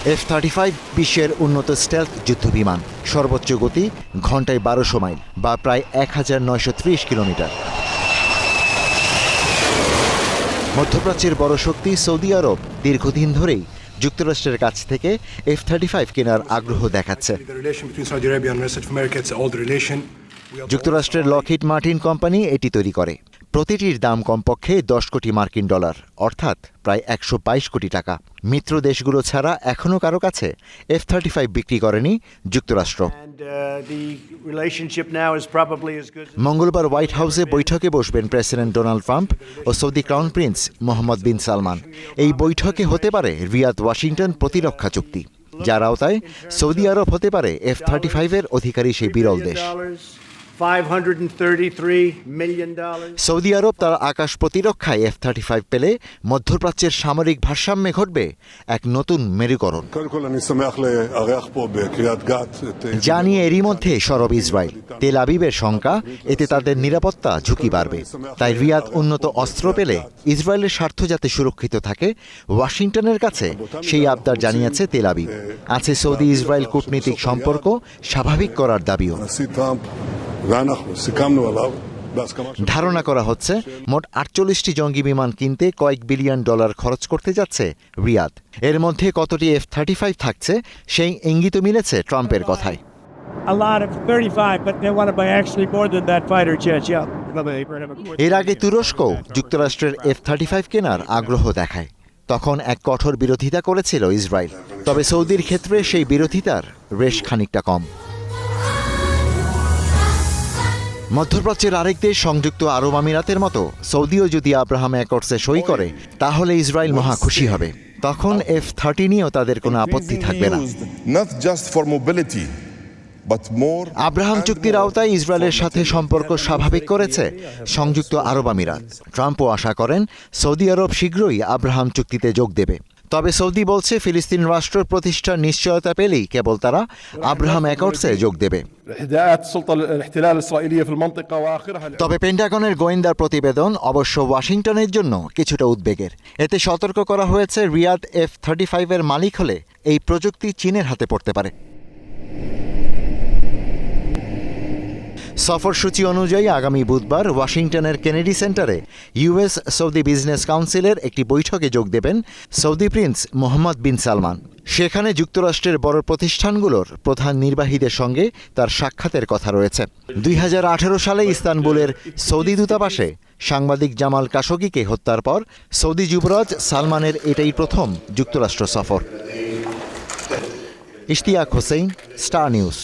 F-35 বিশ্বের উন্নত stealth যুদ্ধবিমান, সর্বোচ্চ গতি ঘন্টায় 1200 মাইল বা প্রায় 1930 কিলোমিটার। মধ্যপ্রাচ্যের বড় শক্তি সৌদি আরব দীর্ঘদিন ধরেই যুক্তরাষ্ট্রের কাছ থেকে F-35 কেনার আগ্রহ দেখাচ্ছে। যুক্তরাষ্ট্রের লকহিড মার্টিন কোম্পানি এটি তৈরি করে। প্রতিটির দাম কমপক্ষে $10 কোটি, অর্থাৎ প্রায় 122 কোটি টাকা। মিত্র দেশগুলো ছাড়া এখনও কারো কাছে F-35 বিক্রি করেনি যুক্তরাষ্ট্র। মঙ্গলবার হোয়াইট হাউসে বৈঠকে বসবেন প্রেসিডেন্ট ডোনাল্ড ট্রাম্প ও সৌদি ক্রাউন প্রিন্স মোহাম্মদ বিন সালমান। এই বৈঠকে হতে পারে রিয়াদ ওয়াশিংটন প্রতিরক্ষা চুক্তি, যার আওতায় সৌদি আরব হতে পারে F-35 এর অধিকারী সেই বিরল দেশ। সৌদি আরব তার আকাশ প্রতিরক্ষায় F-35 পেলে মধ্যপ্রাচ্যের সামরিক ভারসাম্যে ঘটবে এক নতুন মেরুকরণ। যা নিয়ে এরই মধ্যে সরব ইসরায়েল। তেল আবিবের শঙ্কা, এতে তাদের নিরাপত্তা ঝুঁকি বাড়বে। তাই রিয়াদ উন্নত অস্ত্র পেলে ইসরায়েলের স্বার্থ যাতে সুরক্ষিত থাকে, ওয়াশিংটনের কাছে সেই আবদার জানিয়েছে তেল আবিব। আছে সৌদি ইসরায়েল কূটনীতিক সম্পর্ক স্বাভাবিক করার দাবিও। ধারণা করা হচ্ছে মোট 48টি জঙ্গি বিমান কিনতে কয়েক বিলিয়ন ডলার খরচ করতে যাচ্ছে রিয়াদ। এর মধ্যে কতটি F-35 থাকছে সেই ইঙ্গিত মিলেছে ট্রাম্পের কথায়। এর আগে তুরস্ক যুক্তরাষ্ট্রের F-35 কেনার আগ্রহ দেখায়। তখন এক কঠোর বিরোধিতা করেছিল ইসরায়েল। তবে সৌদির ক্ষেত্রে সেই বিরোধিতার রেশ খানিকটা কম। মধ্যপ্রাচ্যের আরেক দেশ সংযুক্ত আরব আমিরাতের মতো সৌদিও যদি আব্রাহাম অ্যাকর্ডসে সই করে, তাহলে ইসরায়েল মহা খুশি হবে। তখন F-30 নিয়েও তাদের কোনো আপত্তি থাকবে না। আব্রাহাম চুক্তির আওতায় ইসরায়েলের সাথে সম্পর্ক স্বাভাবিক করেছে সংযুক্ত আরব আমিরাত। ট্রাম্পও আশা করেন সৌদি আরব শীঘ্রই আব্রাহাম চুক্তিতে যোগ দেবে। তবে সৌদি বলছে ফিলিস্তিন রাষ্ট্র প্রতিষ্ঠার নিশ্চয়তা পেলেই কেবল তারা আব্রাহাম অ্যাকর্ডসে যোগ দেবে। তবে পেন্টাগনের গোয়েন্দা প্রতিবেদন অবশ্য ওয়াশিংটনের জন্য কিছুটা উদ্বেগের। এতে সতর্ক করা হয়েছে রিয়াদ F-35 এর মালিক হলে এই প্রযুক্তি চীনের হাতে পড়তে পারে। সফরসূচি অনুযায়ী আগামী বুধবার ওয়াশিংটনের কেনেডি সেন্টারে ইউএস সৌদি বিজনেস কাউন্সিলের একটি বৈঠকে যোগ দেবেন সৌদি প্রিন্স মোহাম্মদ বিন সালমান। সেখানে যুক্তরাষ্ট্রের বড় প্রতিষ্ঠানগুলোর প্রধান নির্বাহীদের সঙ্গে তার সাক্ষাতের কথা রয়েছে। 2018 সালে ইস্তানবুলের সৌদি দূতাবাসে সাংবাদিক জামাল কাশোগিকে হত্যার পর সৌদি যুবরাজ সালমানের এটাই প্রথম যুক্তরাষ্ট্র সফর। Ishtiaq Hossain, star news.